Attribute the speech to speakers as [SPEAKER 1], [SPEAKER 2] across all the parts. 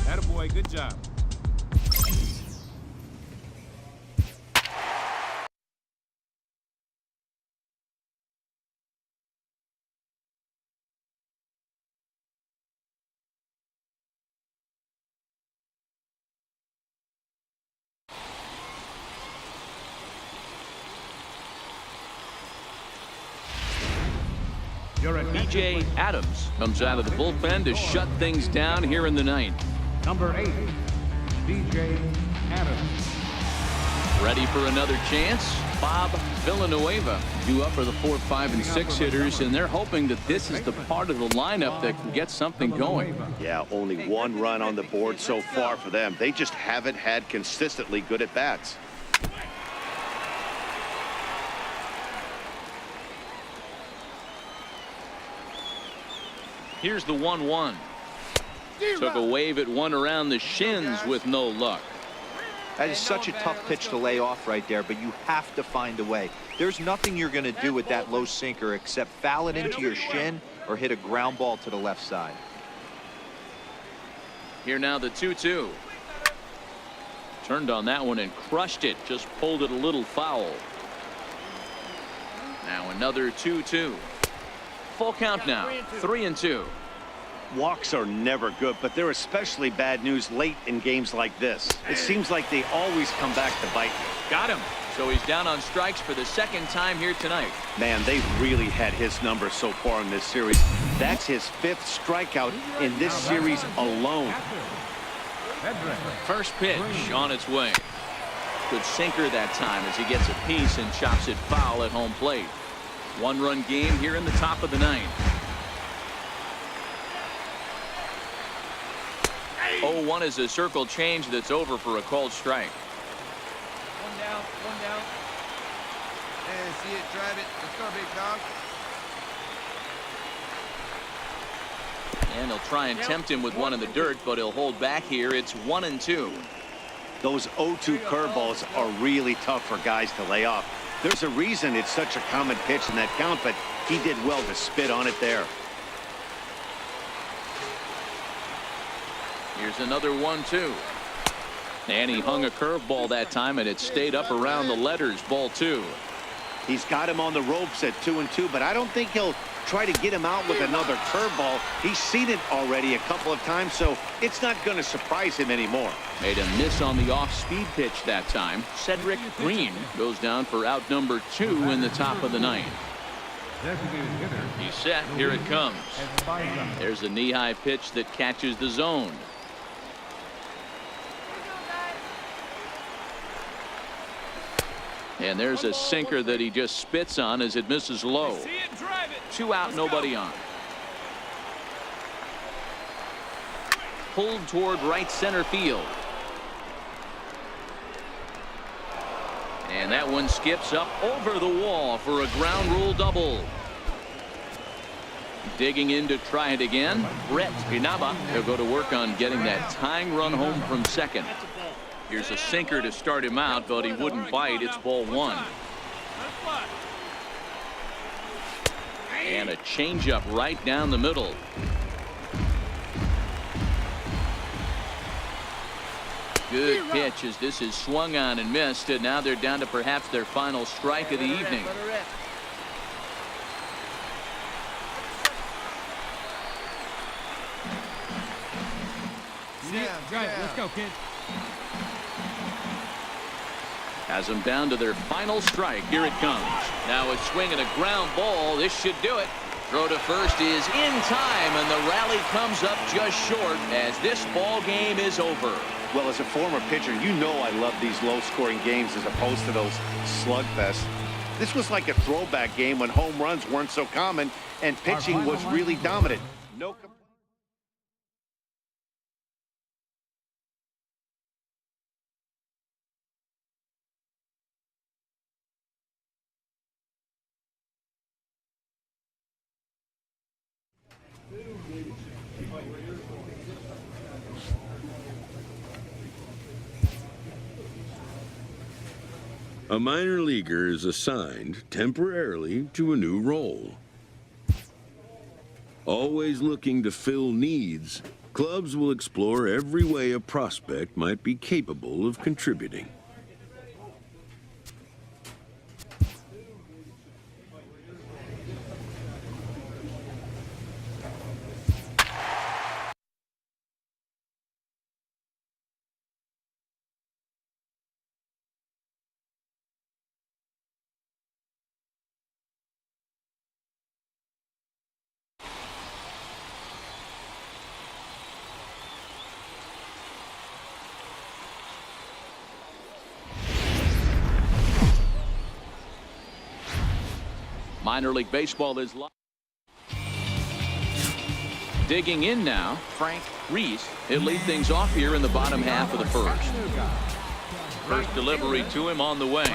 [SPEAKER 1] Attaboy, good job.
[SPEAKER 2] B.J. Adams comes out of the bullpen to shut things down here in the ninth.
[SPEAKER 3] Number 8, B.J. Adams.
[SPEAKER 2] Ready for another chance? Bob Villanueva due up for the 4, 5, and 6 hitters, and they're hoping that this is the part of the lineup that can get something going.
[SPEAKER 4] Yeah, only 1 run on the board so far for them. They just haven't had consistently good at-bats.
[SPEAKER 2] Here's the 1-1. Took a wave at one around the shins with no luck.
[SPEAKER 5] That is such a tough pitch to lay off right there, but you have to find a way. There's nothing you're going to do with that low sinker except foul it into your shin or hit a ground ball to the left side.
[SPEAKER 2] Here now the 2-2. Turned on that one and crushed it. Just pulled it a little foul. Now another 2-2. Full count now. 3-2.
[SPEAKER 4] Walks are never good, but they're especially bad news late in games like this. It seems like they always come back to bite you.
[SPEAKER 2] Got him. So he's down on strikes for the second time here tonight.
[SPEAKER 4] Man, they've really had his number so far in this series. That's his 5th strikeout in this series alone.
[SPEAKER 2] First pitch on its way. Good sinker that time as he gets a piece and chops it foul at home plate. 1-run game here in the top of the 9th. 0-1 is a circle change that's over for a called strike.
[SPEAKER 1] 1 down, 1 down. And see it, drive it. Let's go, big dog.
[SPEAKER 2] And he'll try and tempt him with one in the dirt, but he'll hold back here. It's 1-2.
[SPEAKER 4] Those 0-2 curveballs are really tough for guys to lay off. There's a reason it's such a common pitch in that count, but he did well to spit on it there.
[SPEAKER 2] Here's another 1-2. And he hung a curveball that time, and it stayed up around the letters. Ball 2.
[SPEAKER 4] He's got him on the ropes at 2-2, but I don't think he'll try to get him out with another curveball. He's seen it already a couple of times, so it's not going to surprise him anymore.
[SPEAKER 2] Made a miss on the off-speed pitch that time. Cedric Green goes down for out number 2 in the top of the 9th. He's set. Here it comes. There's a knee-high pitch that catches the zone. And there's a sinker that he just spits on as it misses low. 2 out, nobody on. Pulled toward right center field. And that one skips up over the wall for a ground rule double. Digging in to try it again. Brett Inaba. He'll go to work on getting that tying run home from second. Here's a sinker to start him out, but he wouldn't bite. It's ball 1. And a changeup right down the middle. Good pitch as this is swung on and missed, and now they're down to perhaps their final strike of the evening.
[SPEAKER 1] Let's go, kid.
[SPEAKER 2] Has them down to their final strike. Here it comes. Now a swing and a ground ball. This should do it. Throw to first is in time, and the rally comes up just short as this ball game is over.
[SPEAKER 4] Well, as a former pitcher, you know I love these low-scoring games as opposed to those slugfests. This was like a throwback game when home runs weren't so common and pitching was really dominant. No.
[SPEAKER 6] A minor leaguer is assigned temporarily to a new role. Always looking to fill needs, clubs will explore every way a prospect might be capable of contributing.
[SPEAKER 2] Minor League Baseball is live. Digging in now, Frank Reese. He'll lead things off here in the bottom half of the first. First delivery to him on the way.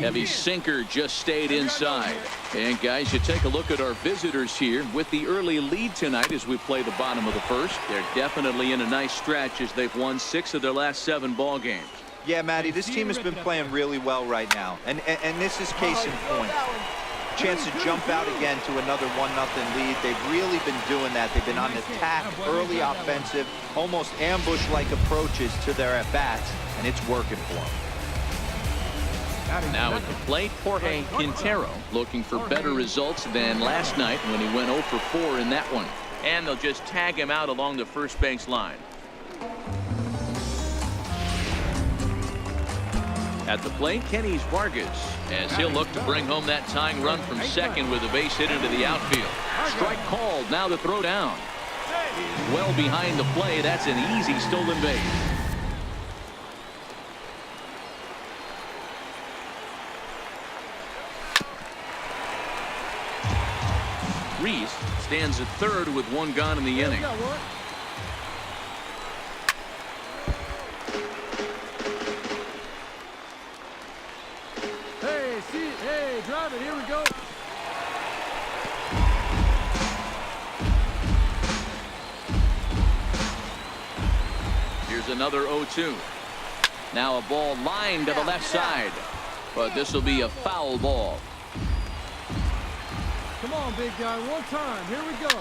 [SPEAKER 2] Heavy sinker just stayed inside. And guys, you take a look at our visitors here with the early lead tonight as we play the bottom of the first. They're definitely in a nice stretch as they've won 6 of their last 7 ball games.
[SPEAKER 5] Yeah, Matty, this team has been playing really well right now. And this is case in point. Chance to jump out again to another 1-0 lead. They've really been doing that. They've been on attack, early offensive, almost ambush-like approaches to their at-bats, and it's working for them.
[SPEAKER 2] Now at the plate, Jorge Quintero looking for better results than last night when he went 0 for 4 in that one. And they'll just tag him out along the first base line. At the plate, Kenny Vargas, as he'll look to bring home that tying run from second with a base hit into the outfield. Strike called. Now the throw down. Well behind the play. That's an easy stolen base. Reese stands at third with 1 gone in the inning.
[SPEAKER 1] Hey, drive it. Here we go.
[SPEAKER 2] Here's another 0-2. Now a ball lined to the left side. But this will be a foul ball.
[SPEAKER 1] Come on, big guy. One time. Here we go.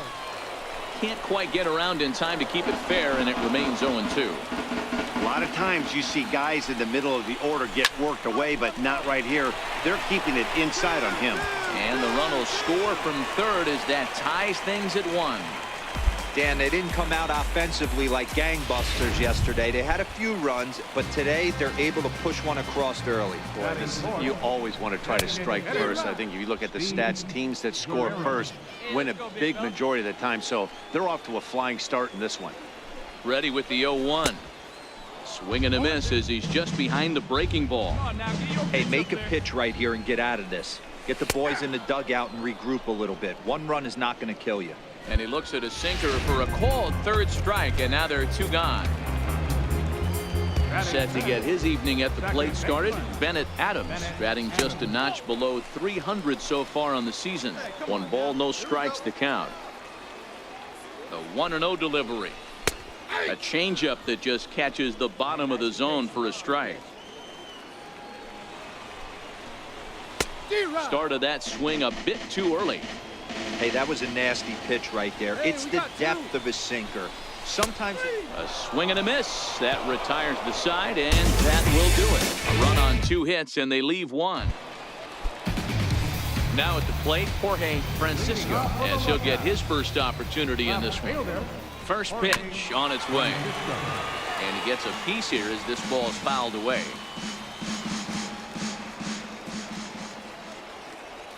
[SPEAKER 2] Can't quite get around in time to keep it fair, and it remains 0-2.
[SPEAKER 4] A lot of times you see guys in the middle of the order get worked away, but not right here. They're keeping it inside on him.
[SPEAKER 2] And the run will score from third as that ties things at 1.
[SPEAKER 5] Dan, they didn't come out offensively like gangbusters yesterday. They had a few runs, but today they're able to push one across early.
[SPEAKER 4] Boy, you always want to try to strike first. I think if you look at the stats, teams that score first win a big majority of the time. So they're off to a flying start in this one.
[SPEAKER 2] Ready with the 0-1. Swing and a miss as he's just behind the breaking ball.
[SPEAKER 5] Hey, make a pitch right here and get out of this. Get the boys in the dugout and regroup a little bit. 1 run is not going to kill you.
[SPEAKER 2] And he looks at a sinker for a called third strike, and now there are 2 gone. Set to get his evening at the plate started, Bennett Adams, batting just a notch below 300 so far on the season. 1 ball, no strikes to count. The 1-0 delivery. A changeup that just catches the bottom of the zone for a strike. Started that swing a bit too early.
[SPEAKER 5] Hey, that was a nasty pitch right there. It's the depth of his sinker. Sometimes
[SPEAKER 2] a swing and a miss that retires the side, and that will do it. A run on 2 hits, and they leave 1. Now at the plate, Jorge Francisco, as he'll get his first opportunity in this one. First pitch on its way, and he gets a piece here as this ball is fouled away.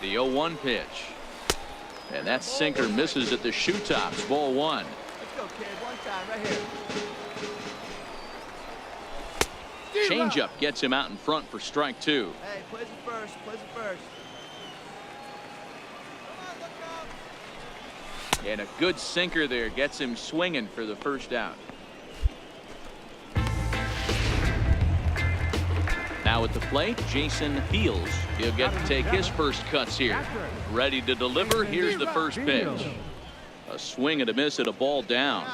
[SPEAKER 2] The 0-1 pitch. And that sinker misses at the shoe tops. Ball 1.
[SPEAKER 1] Let's go, kid. One time right here.
[SPEAKER 2] Changeup gets him out in front for strike 2.
[SPEAKER 1] Hey, place it first. Place it first.
[SPEAKER 2] And a good sinker there gets him swinging for the first out. Now at the plate, Jason Fields. He'll get to take his first cuts here. Ready to deliver. Here's the first pitch. A swing and a miss at a ball down.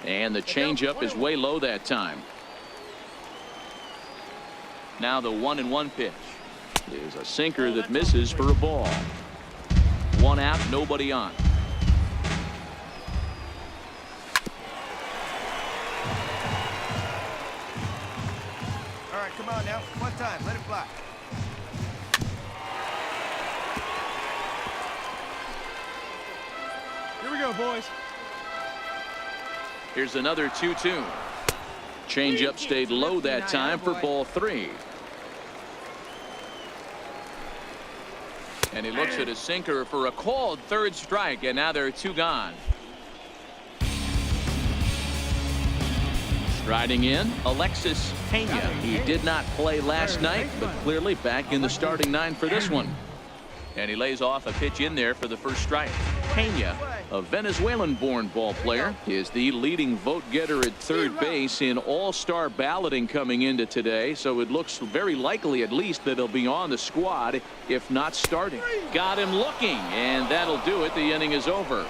[SPEAKER 2] And the changeup is way low that time. Now the 1-1 pitch. is a sinker that misses for a ball. One out, nobody on.
[SPEAKER 1] All right, come on now. One time. Let it fly.
[SPEAKER 3] Here we go, boys.
[SPEAKER 2] Here's another 2-2. Changeup stayed low that time for ball 3. And he looks at a sinker for a called third strike, and now there are 2 gone. Striding in, Alexis Pena. He did not play last night, but clearly back in the starting 9 for this one. And he lays off a pitch in there for the first strike. Pena, a Venezuelan-born ball player, is the leading vote getter at third base in all-star balloting coming into today, so it looks very likely at least that he'll be on the squad, if not starting. Got him looking, and that'll do it. The inning is over.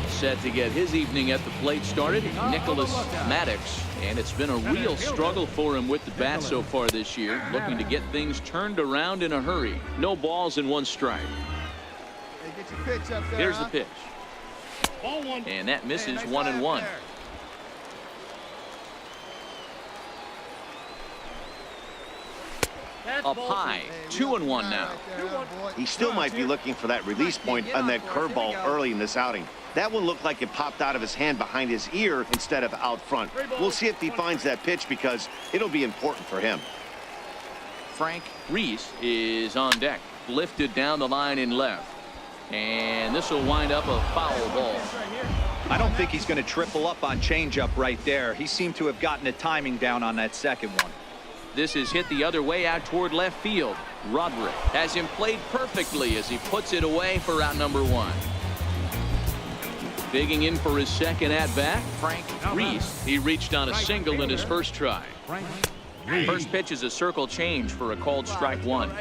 [SPEAKER 2] Set to get his evening at the plate started, Nicholas Maddox. And it's been a real struggle for him with the bat so far this year, looking to get things turned around in a hurry. No balls and 1 strike.
[SPEAKER 1] Hey, get your pitch up there.
[SPEAKER 2] Here's the pitch. And that misses 1-1. Up high, 2-1 now.
[SPEAKER 4] He still might be looking for that release point on that curveball early in this outing. That one looked like it popped out of his hand behind his ear instead of out front. We'll see if he finds that pitch because it'll be important for him.
[SPEAKER 2] Frank Reese is on deck, lifted down the line in left. And this will wind up a foul ball.
[SPEAKER 5] I don't think he's going to triple up on changeup right there. He seemed to have gotten the timing down on that second one.
[SPEAKER 2] This is hit the other way out toward left field. Roderick has him played perfectly as he puts it away for out number 1. Digging in for his second at-bat, Frank Reese. He reached on a single in his first try. First pitch is a circle change for a called strike 1.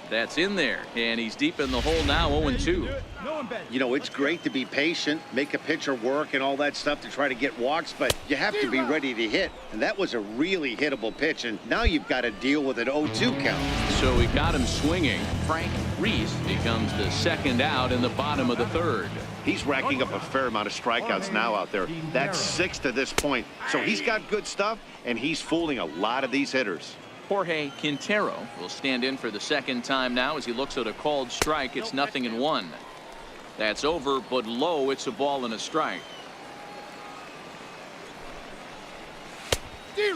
[SPEAKER 2] That's in there, and he's deep in the hole now, 0-2.
[SPEAKER 4] You know, it's great to be patient, make a pitcher work and all that stuff to try to get walks, but you have to be ready to hit. And that was a really hittable pitch, and now you've got to deal with an 0-2 count.
[SPEAKER 2] So he got him swinging. Frank Reese becomes the second out in the bottom of the 3rd.
[SPEAKER 4] He's racking up a fair amount of strikeouts now out there. That's 6 to this point. So he's got good stuff, and he's fooling a lot of these hitters.
[SPEAKER 2] Jorge Quintero will stand in for the second time now as he looks at a called strike. It's 0-1. That's over, but low. It's a ball and a strike.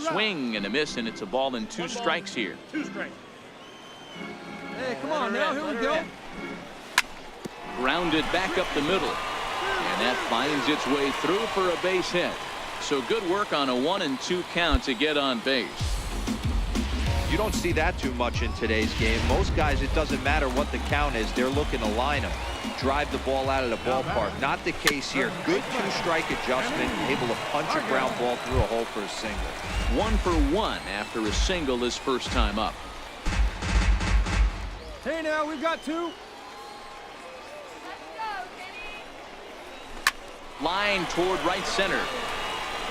[SPEAKER 2] Swing and a miss, and it's a ball and 2 strikes here.
[SPEAKER 1] Hey, come on now. Here we go.
[SPEAKER 2] Grounded back up the middle. And that finds its way through for a base hit. So good work on a 1-2 count to get on base.
[SPEAKER 5] You don't see that too much in today's game. Most guys, it doesn't matter what the count is. They're looking to line them, drive the ball out of the ballpark. Not the case here. Good 2-strike adjustment, able to punch a ground ball through a hole for a single.
[SPEAKER 2] 1 for 1 after a single his first time up.
[SPEAKER 1] Hey, now we've got 2.
[SPEAKER 2] Line toward right center.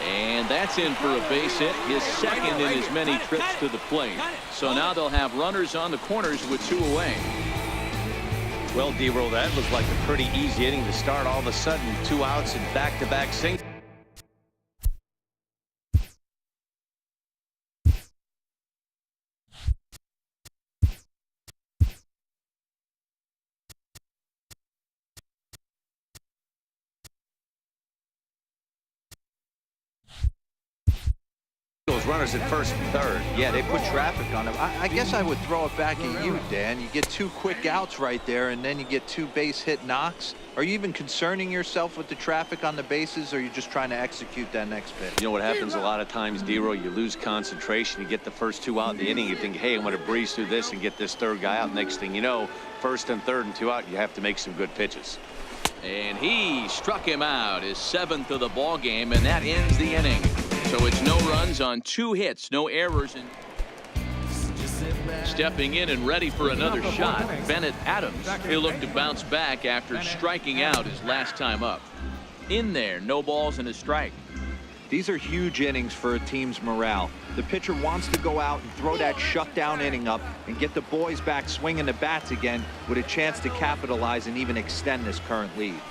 [SPEAKER 2] And that's in for a base hit, his second in as many trips to the plate. So now they'll have runners on the corners with 2 away.
[SPEAKER 7] Well, D-Roll, that looked like a pretty easy inning to start. All of a sudden, 2 outs and back-to-back singles. Runners at first and third.
[SPEAKER 5] Yeah, they put traffic on him. I guess I would throw it back at you, Dan. You get 2 quick outs right there, and then you get 2 base hit knocks. Are you even concerning yourself with the traffic on the bases, or are you just trying to execute that next pitch?
[SPEAKER 7] You know what happens a lot of times, D-Roll? You lose concentration. You get the first 2 out in the inning. You think, hey, I'm going to breeze through this and get this 3rd guy out. Next thing you know, 1st and 3rd and 2 out, you have to make some good pitches.
[SPEAKER 2] And he struck him out, his 7th of the ball game, and that ends the inning. So it's no runs on 2 hits, no errors. And stepping in and ready for another shot, Bennett Adams. He'll look to bounce back after striking out his last time up. in there. No balls and a strike.
[SPEAKER 5] These are huge innings for a team's morale. The pitcher wants to go out and throw that shutdown inning up and get the boys back swinging the bats again with a chance to capitalize and even extend this current lead.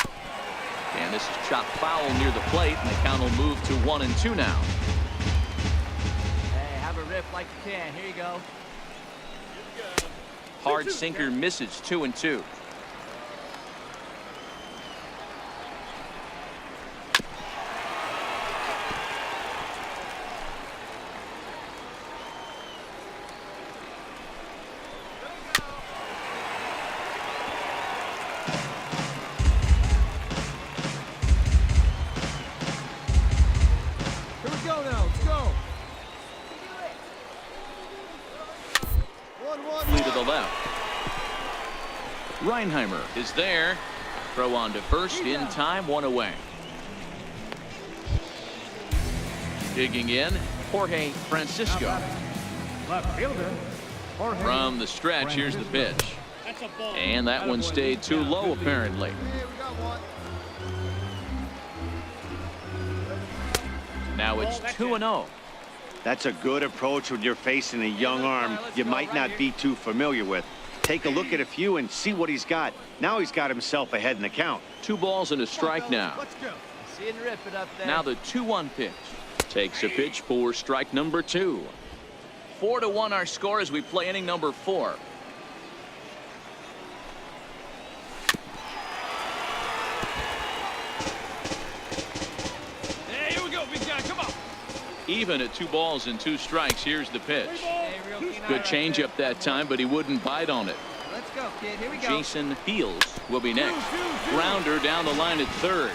[SPEAKER 2] And this is chopped foul near the plate, and the count will move to 1-2 now.
[SPEAKER 8] Hey, have a rip like you can. Here you go.
[SPEAKER 2] Hard sinker misses, 2-2. To the left. Reinheimer is there. Throw on to first in time, 1 away. Digging in, Jorge Francisco.
[SPEAKER 3] Left fielder, Jorge
[SPEAKER 2] From the stretch, here's the pitch. And that one stayed too low, apparently. Now it's 2-0.
[SPEAKER 4] That's a good approach when you're facing a young arm you might not be too familiar with. Take a look at a few and see what he's got. Now he's got himself ahead in the count.
[SPEAKER 2] 2 balls and a strike now.
[SPEAKER 8] See and rip it up there.
[SPEAKER 2] Now the 2-1 pitch. Takes a pitch for strike number 2. 4-1 our score as we play inning number 4.
[SPEAKER 1] Hey, here we go, big guy. Come on.
[SPEAKER 2] Even at 2 balls and 2 strikes, here's the pitch. Good changeup that time, but he wouldn't bite on it.
[SPEAKER 8] Let's go, kid. Here we go.
[SPEAKER 2] Jason Fields will be next. Grounder down the line at third.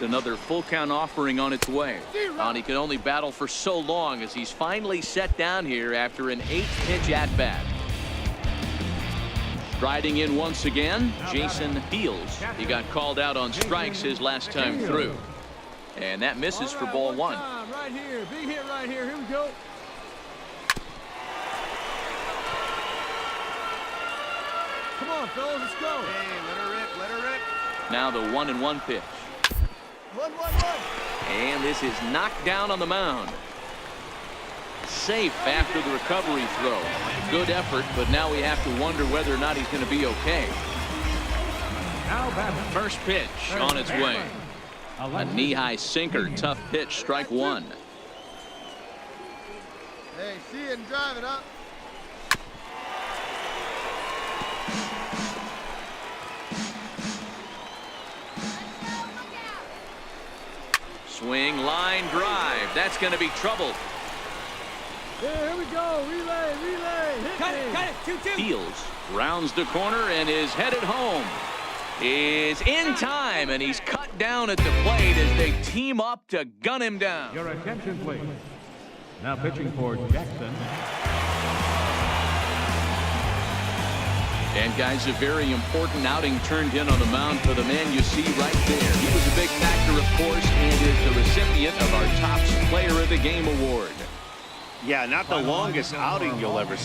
[SPEAKER 2] Another full count offering on its way. And he can only battle for so long as he's finally set down here after an 8-pitch at bat. Striding in once again, Jason Fields. He got called out on strikes his last time through. And that misses for ball 1.
[SPEAKER 1] Right here, big hit right here. Here we go. Come on, fellas, let's go. Hey, let her rip, let her rip.
[SPEAKER 2] Now the 1-1 pitch.
[SPEAKER 1] 1-1-1.
[SPEAKER 2] And this is knocked down on the mound. Safe after the recovery throw. Good effort, but now we have to wonder whether or not he's going to be okay.
[SPEAKER 3] now batting.
[SPEAKER 2] First pitch on its way. A knee-high sinker, tough pitch, strike 1.
[SPEAKER 1] Hey, see it and drive it up.
[SPEAKER 2] Swing, line, drive. That's going to be trouble.
[SPEAKER 1] Here we go. Relay, relay. Hit
[SPEAKER 8] Cut it, 2-2.
[SPEAKER 2] Fields rounds the corner and is headed home. Is in time, and he's cut down at the plate as they team up to gun him down.
[SPEAKER 3] Your attention, please. Now pitching for Jackson.
[SPEAKER 2] And guys, a very important outing turned in on the mound for the man you see right there. He was a big factor, of course, and is the recipient of our Topps Player of the Game award.
[SPEAKER 4] Yeah, not the longest outing you'll ever see.